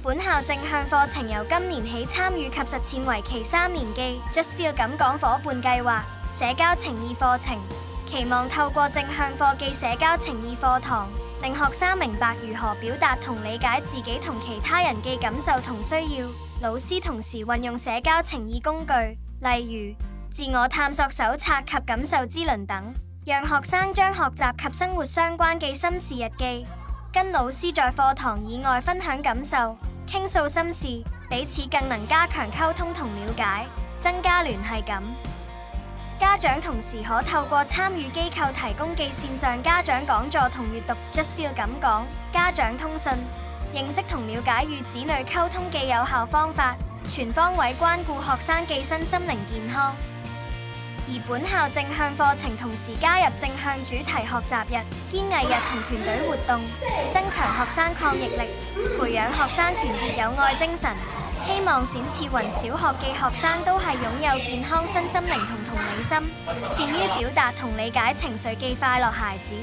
本校正向課程由今年起參與及實踐為期3年嘅 Just Feel 感講夥伴計劃社交情誼課程，期望透過正向課嘅社交情誼課堂，令學生明白如何表達同理解自己同其他人嘅感受同需要。老師同時運用社交情誼工具，例如自我探索手冊及感受之輪等，讓學生將學習及生活相關嘅心事日記，跟老師在課堂以外分享感受，傾訴心事，彼此更能加強溝通同了解，增加聯繫感。家長同時可透過參與機構提供嘅線上家長講座同閱讀 Just Feel 感講家長通訊，認識同了解與子女溝通嘅有效方法，全方位關顧學生嘅身心靈健康。而本校正向課程同時加入正向主題學習日、堅毅日同團隊活動，增強學生抗逆力，培養學生團結友愛精神。希望冼次雲小學嘅學生都係擁有健康身心靈同同理心，善於表達同理解情緒嘅快樂孩子。